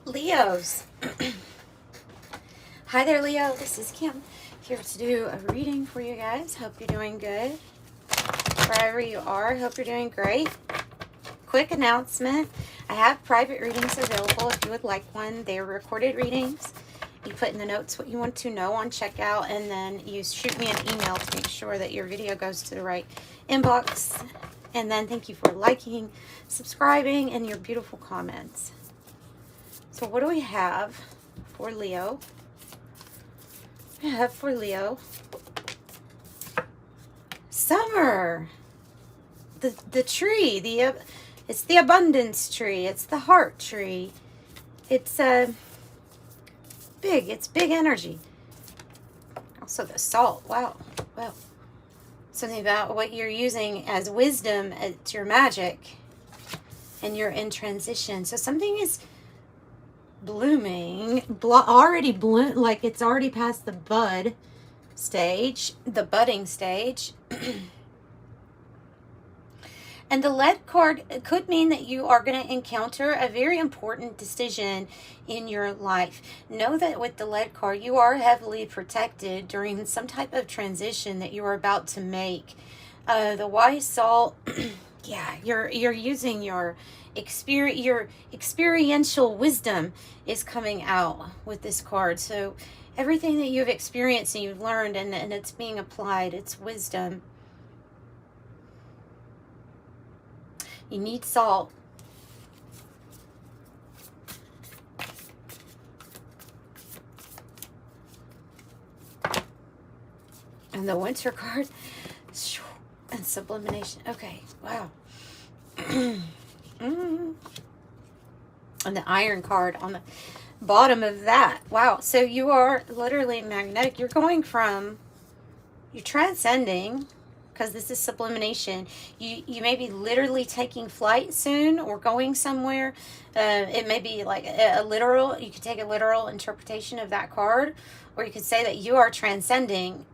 Leos. Hi there, Leo. This is Kim here to do a reading for you guys. Hope you're doing good. Wherever you are, hope you're doing great. Quick announcement. I have private readings available if you would like one. They're recorded readings. You put in the notes what you want to know on checkout, and then you shoot me an email to make sure that your video goes to the right inbox. And then thank you for liking, subscribing, and your beautiful comments. So what do we have for Leo? We have for Leo summer. The tree, it's the abundance tree. It's the heart tree. It's big. It's big energy. Also the salt. Wow. Something about what you're using as wisdom. It's your magic, and you're in transition. So something is blooming, already bloom, like it's already past the bud stage, the budding stage. And the lead card could mean that you are going to encounter a very important decision in your life. Know that with the lead card, you are heavily protected during some type of transition that you are about to make. The wise salt, yeah, you're using your experiential wisdom is coming out with this card. So everything that you've experienced and you've learned and it's being applied, it's wisdom. You need salt. And the winter card and sublimation. Okay, wow. And the iron card on the bottom of that. Wow. So you are literally magnetic. You're transcending, because this is sublimation. You may be literally taking flight soon or going somewhere. It may be like a literal, you could take a literal interpretation of that card, or you could say that you are transcending.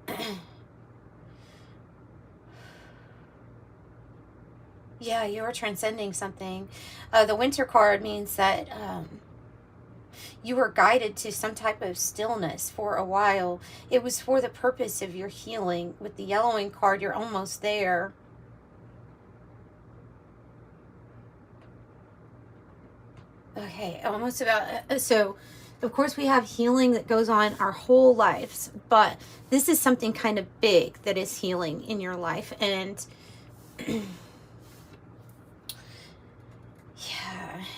Yeah, you are transcending something. The winter card means that you were guided to some type of stillness for a while. It was for the purpose of your healing. With the yellowing card, you're almost there. Okay, almost about... So, of course, we have healing that goes on our whole lives. But this is something kind of big that is healing in your life. And...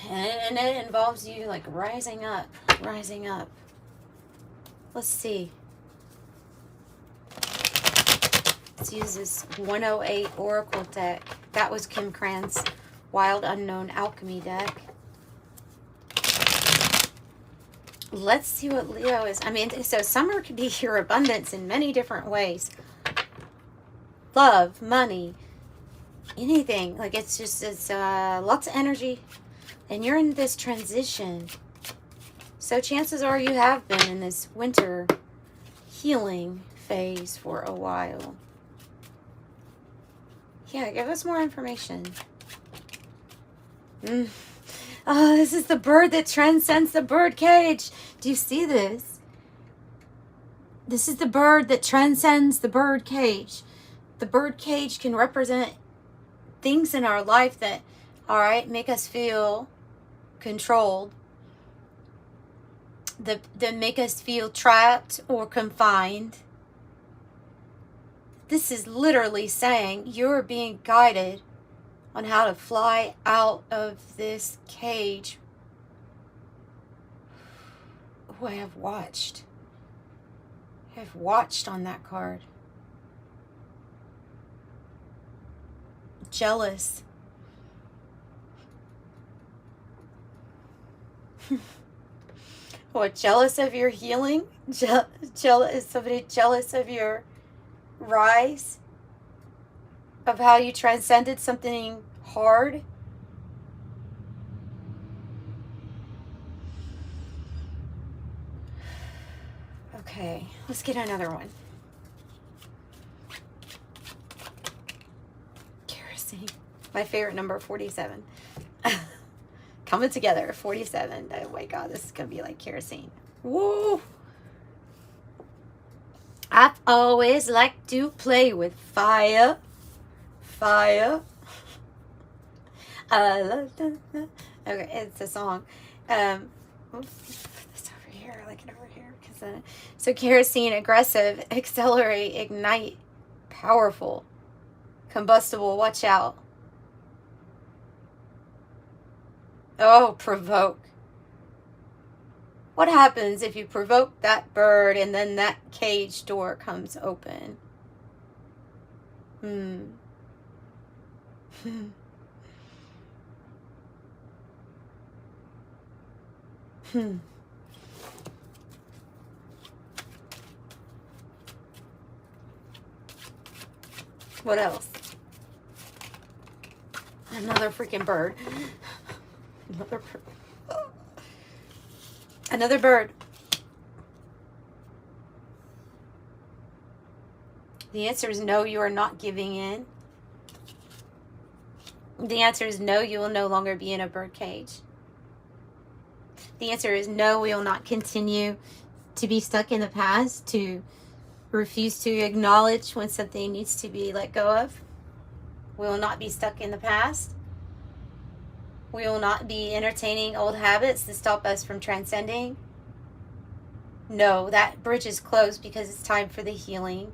And it involves you like rising up. Let's see. Let's use this 108 Oracle deck. That was Kim Cran's Wild Unknown Alchemy deck. Let's see what Leo is. I mean, so summer could be your abundance in many different ways. Love, money, anything. Like it's lots of energy. And you're in this transition. So chances are you have been in this winter healing phase for a while. Yeah, give us more information. Oh, this is the bird that transcends the bird cage. Do you see this? This is the bird that transcends the bird cage. The bird cage can represent things in our life that, all right, make us feel controlled, that make us feel trapped or confined. This is literally saying you're being guided on how to fly out of this cage. Oh, I have watched on that card. Jealous. What, jealous of your healing? Is somebody jealous of your rise? Of how you transcended something hard? Okay, let's get another one. Kerosene. My favorite number, 47. coming together. 47. Oh my God, this is going to be like kerosene. Woo! I've always liked to play with fire. Fire. Okay, it's a song. This over here. I like it over here. So kerosene, aggressive, accelerate, ignite, powerful, combustible, watch out. Oh, provoke. What happens if you provoke that bird and then that cage door comes open? What else? Another freaking bird. Another bird. The answer is no, you are not giving in. The answer is no, you will no longer be in a bird cage. The answer is no, we will not continue to be stuck in the past, to refuse to acknowledge when something needs to be let go of. We will not be stuck in the past. We will not be entertaining old habits that stop us from transcending. No, that bridge is closed because it's time for the healing.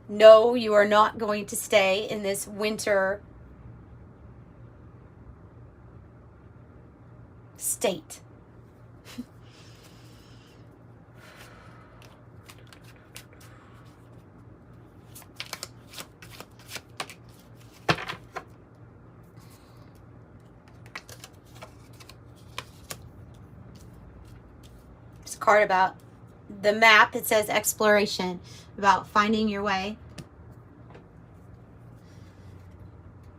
No, you are not going to stay in this winter state. This card about the map, it says exploration, about finding your way.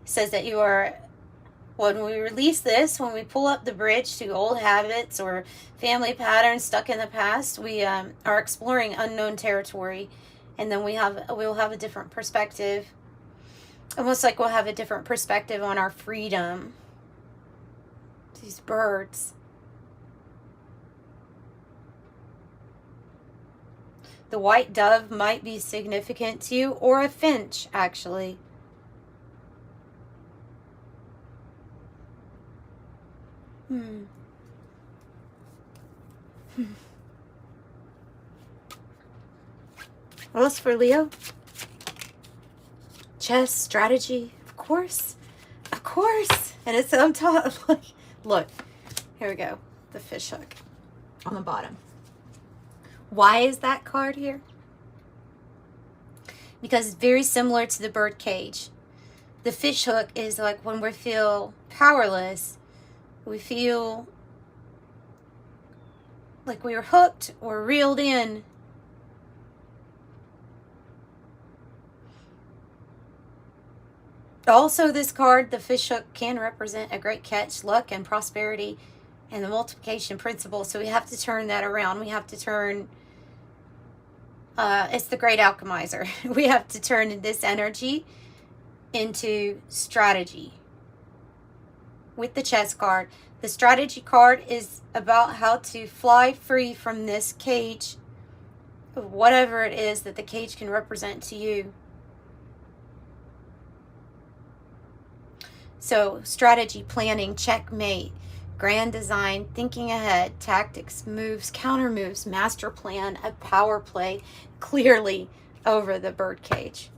It says that you are, when we release this, when we pull up the bridge to old habits or family patterns stuck in the past, we are exploring unknown territory, and then we'll have a different perspective. Almost like we'll have a different perspective on our freedom. These birds. The white dove might be significant to you, or a finch, actually. What else for Leo? Chess, strategy, of course. Of course. And it's on top. Look, here we go. The fish hook on the bottom. Why is that card here? Because it's very similar to the bird cage. The fish hook is like when we feel powerless, we feel like we were hooked or reeled in. Also, this card, the fish hook, can represent a great catch, luck, and prosperity, and the multiplication principle. So we have to turn that around. We have to turn, it's the great alchemizer. We have to turn this energy into strategy. With the chess card, the strategy card is about how to fly free from this cage, whatever it is that the cage can represent to you. So strategy, planning, checkmate, grand design, thinking ahead, tactics, moves, counter moves, master plan, a power play, clearly over the bird cage.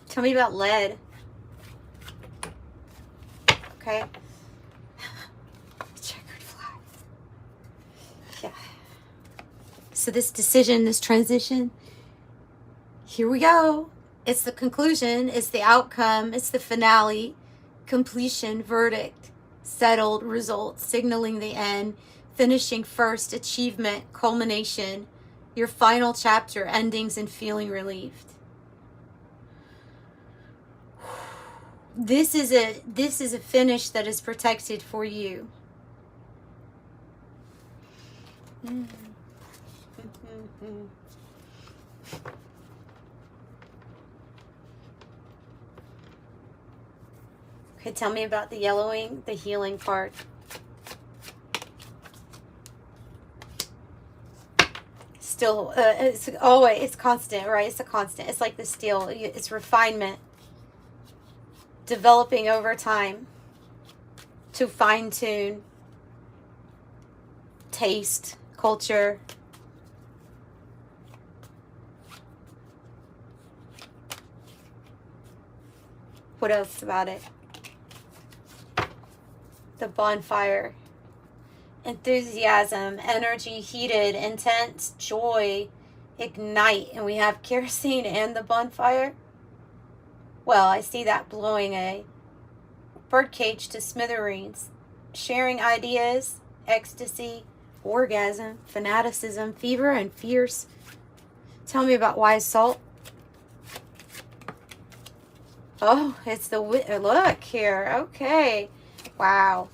Tell me about lead. Okay. Checkered flag. Yeah. So this decision, this transition, here we go. It's the conclusion, it's the outcome, it's the finale, completion, verdict, settled, result, signaling the end, finishing first, achievement, culmination, your final chapter, endings, and feeling relieved. This is a finish that is protected for you. Okay, tell me about the yellowing, the healing part. Still, it's always, it's constant, right? It's a constant. It's like the steel. It's refinement, developing over time to fine tune taste, culture. What else about it? The bonfire. Enthusiasm, energy, heated, intense, joy, ignite. And we have kerosene and the bonfire. Well, I see that blowing a birdcage to smithereens. Sharing ideas, ecstasy, orgasm, fanaticism, fever, and fierce. Tell me about wise salt. Oh, it's the look here. Okay. Wow.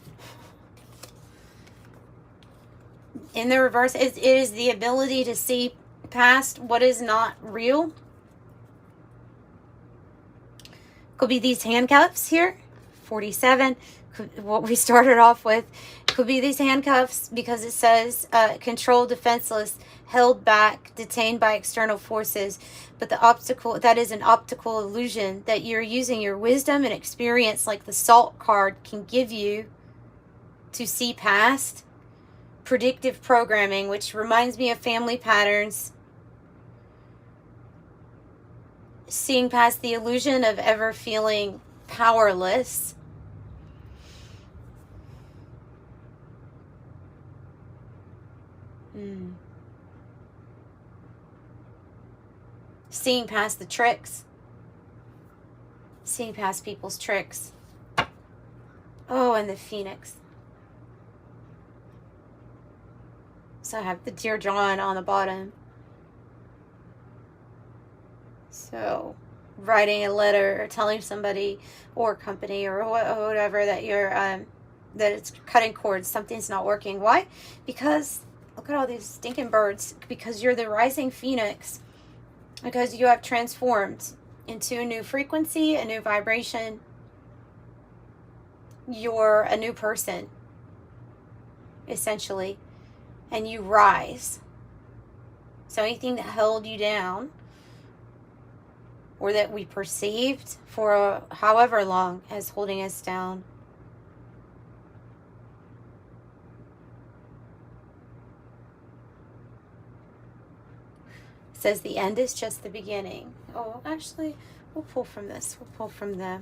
In the reverse, it is the ability to see past what is not real. Could be these handcuffs here. 47. What we started off with. Could be these handcuffs because it says controlled, defenseless, held back, detained by external forces. But the obstacle, that is an optical illusion that you're using your wisdom and experience like the salt card can give you to see past. Predictive programming, which reminds me of family patterns. Seeing past the illusion of ever feeling powerless. Seeing past the tricks. Seeing past people's tricks. Oh, and the phoenix. So I have the Dear John on the bottom. So writing a letter or telling somebody or company or whatever that you're that it's cutting cords, something's not working. Why? Because look at all these stinking birds. Because you're the rising phoenix. Because you have transformed into a new frequency, a new vibration. You're a new person, essentially. And you rise. So anything that held you down or that we perceived for however long as holding us down, it says the end is just the beginning. Oh, actually, we'll pull from this. We'll pull from the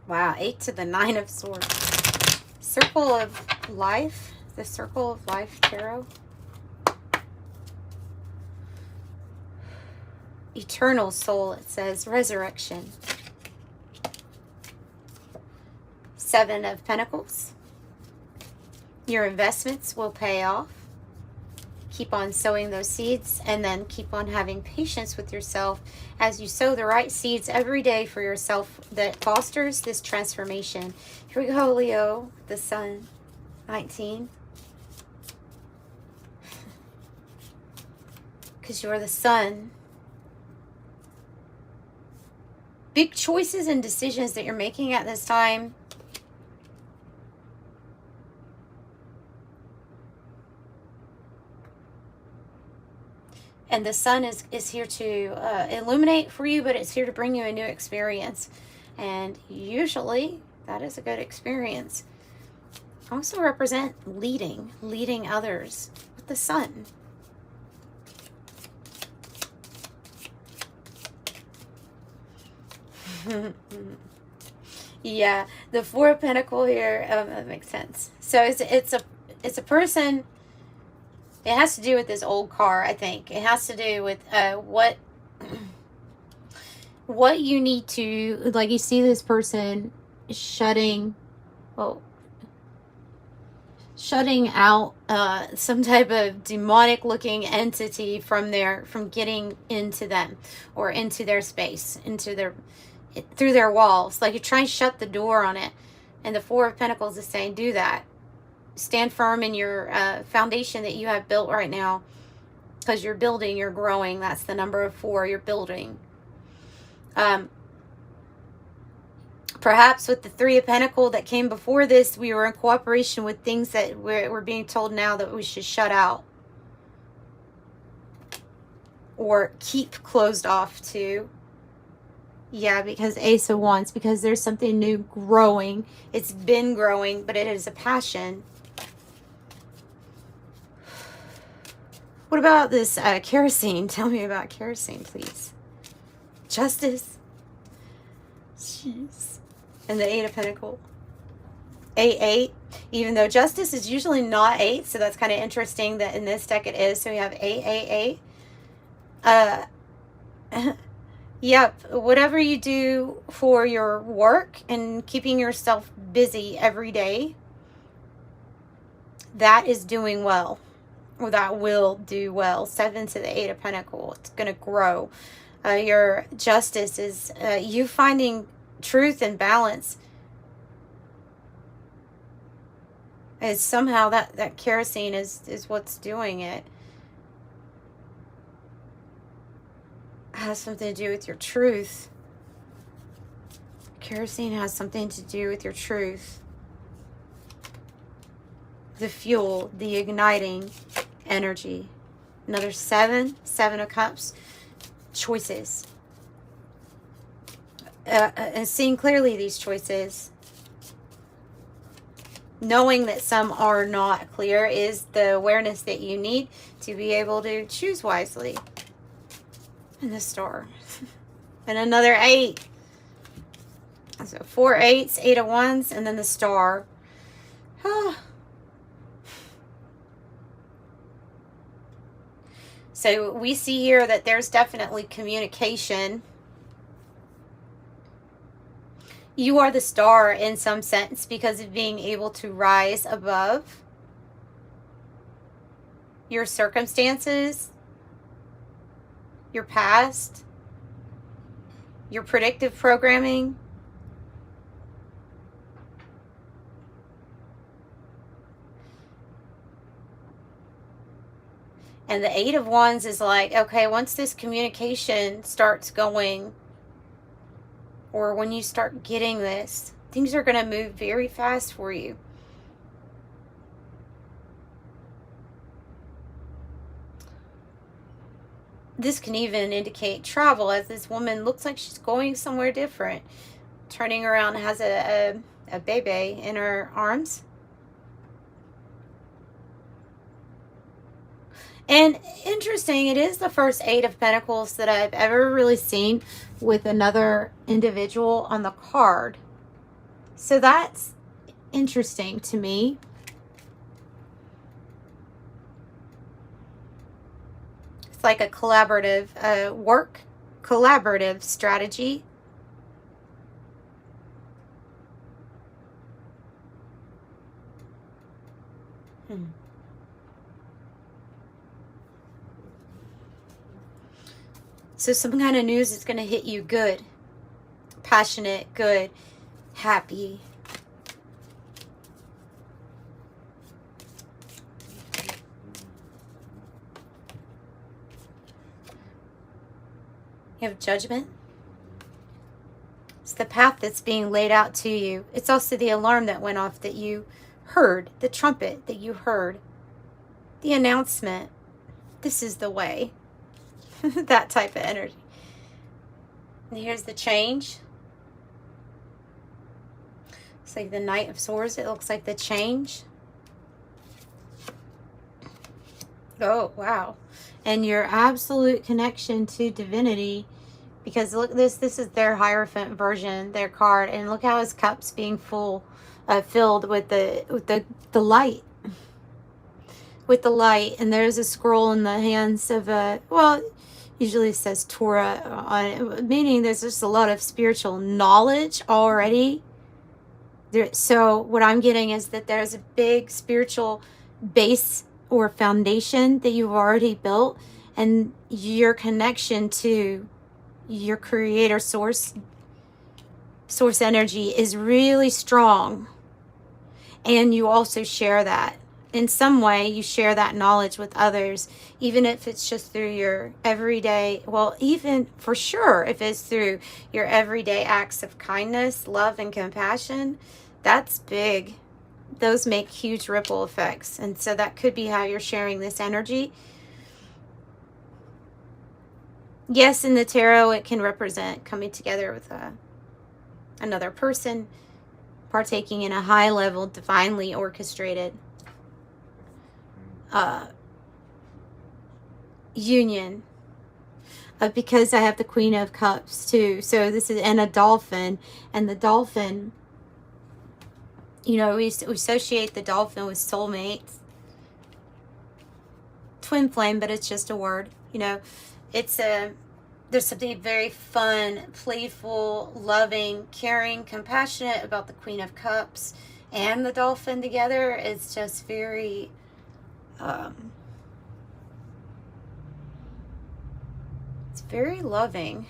wow, 8 to the 9 of Swords. Circle of Life, the Circle of Life Tarot. Eternal Soul, it says, Resurrection. 7 of Pentacles. Your investments will pay off. Keep on sowing those seeds and then keep on having patience with yourself as you sow the right seeds every day for yourself that fosters this transformation. Here we go, Leo, the Sun, 19. Because you're the sun. Big choices and decisions that you're making at this time. And the sun is here to illuminate for you, but it's here to bring you a new experience. And usually that is a good experience. Also represent leading others with the sun. Yeah, the 4 of Pentacles here, that makes sense. So it's a person. It has to do with this old car, I think. It has to do with what you need to, like, you see this person shutting out some type of demonic looking entity from getting into them or into their space, through their walls. Like, you try and shut the door on it. And the 4 of Pentacles is saying, do that. stand firm in your foundation that you have built right now, because you're building, you're growing. That's the number of 4. You're building. Perhaps with the 3 of Pentacles that came before this, we were in cooperation with things that we're being told now that we should shut out or keep closed off to. Yeah, because Ace of Wands, because there's something new growing. It's been growing, but it is a passion. What about this kerosene? Tell me about kerosene, please. Justice. Jeez. And the 8 of Pentacles. 8. Even though justice is usually not 8, so that's kind of interesting that in this deck it is. So we have 8. Yep. Whatever you do for your work and keeping yourself busy every day, that is doing well. Or that will do well. 7 to the 8 of Pentacles. It's going to grow. Your justice is you finding truth and balance. Is somehow that kerosene is what's doing it. Has something to do with your truth. Kerosene has something to do with your truth. The fuel, the igniting energy. Another 7 of Cups. Choices. And seeing clearly these choices. Knowing that some are not clear is the awareness that you need to be able to choose wisely. And the Star. And another 8. So 4 8s, 8 of Wands, and then the Star. So we see here that there's definitely communication. You are the star in some sense because of being able to rise above your circumstances, your past, your predictive programming. And the 8 of Wands is like, okay, once this communication starts going, or when you start getting this, things are going to move very fast for you. This can even indicate travel, as this woman looks like she's going somewhere different. Turning around, has a baby in her arms. And interesting, it is the first 8 of Pentacles that I've ever really seen with another individual on the card. So that's interesting to me. It's like a collaborative collaborative strategy. So some kind of news is going to hit you good. Passionate, good, happy. You have Judgment. It's the path that's being laid out to you. It's also the alarm that went off that you heard, the trumpet that you heard, the announcement. This is the way. That type of energy. And here's the change. It's like the Knight of Swords. It looks like the change. Oh, wow. And your absolute connection to divinity. Because look, this is their Hierophant version, their card. And look how his cup's being filled with the light. With the light. And there's a scroll in the hands of a, well, usually it says Torah on it, meaning there's just a lot of spiritual knowledge already. So what I'm getting is that there's a big spiritual base or foundation that you've already built, and your connection to your creator source energy is really strong. And you also share that. In some way, you share that knowledge with others, even if it's just through your everyday, well, even for sure, if it's through your everyday acts of kindness, love, and compassion, that's big. Those make huge ripple effects. And so that could be how you're sharing this energy. Yes, in the tarot, it can represent coming together with another person, partaking in a high level, divinely orchestrated union. Because I have the Queen of Cups too. So this is, and a dolphin. And the dolphin, you know, we associate the dolphin with soulmates. Twin flame, but it's just a word. You know, it's there's something very fun, playful, loving, caring, compassionate about the Queen of Cups and the dolphin together. It's just very it's very loving.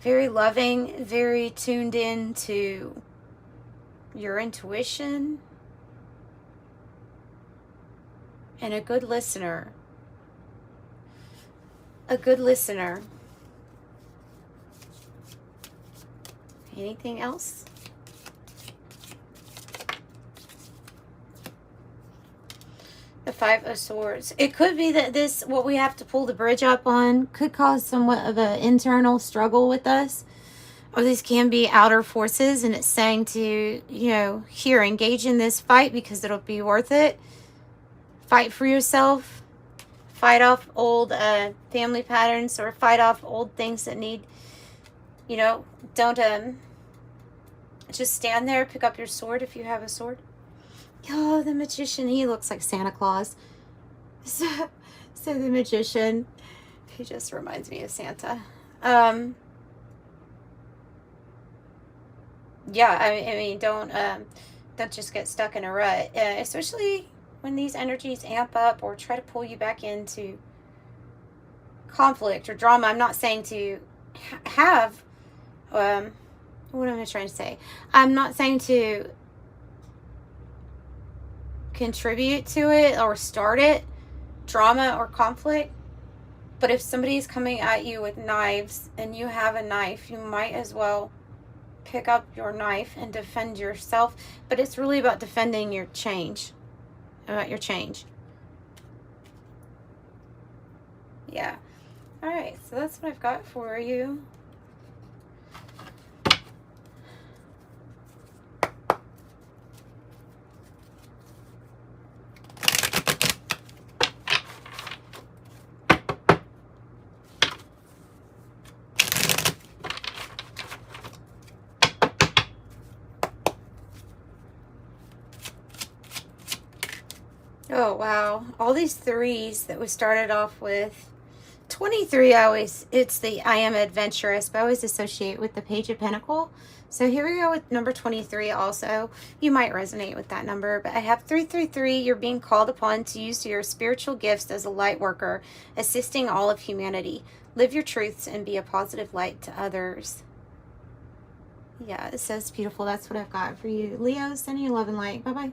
Very loving, very tuned in to your intuition, and a good listener. A good listener. Anything else? The Five of Swords. It could be that this, what we have to pull the bridge up on, could cause somewhat of an internal struggle with us. Or these can be outer forces, and it's saying to, you know, here, engage in this fight because it'll be worth it. Fight for yourself. Fight off old family patterns, or fight off old things that need, you know, don't just stand there, pick up your sword if you have a sword. Oh, the Magician, he looks like Santa Claus. So the Magician, he just reminds me of Santa. Yeah, I mean, don't just get stuck in a rut, especially when these energies amp up or try to pull you back into conflict or drama. I'm not saying to have, what am I trying to say? I'm not saying to contribute to it or start it, drama or conflict. But if somebody's coming at you with knives and you have a knife, you might as well pick up your knife and defend yourself. But it's really about defending your change. About your change. Yeah. All right. So that's what I've got for you. Oh, wow. All these threes that we started off with. 23, it's the I am adventurous, but I always associate with the Page of Pentacle. So here we go with number 23 also. You might resonate with that number, but I have 333. You're being called upon to use your spiritual gifts as a light worker, assisting all of humanity. Live your truths and be a positive light to others. Yeah, it says beautiful. That's what I've got for you. Leo, sending you love and light. Bye-bye.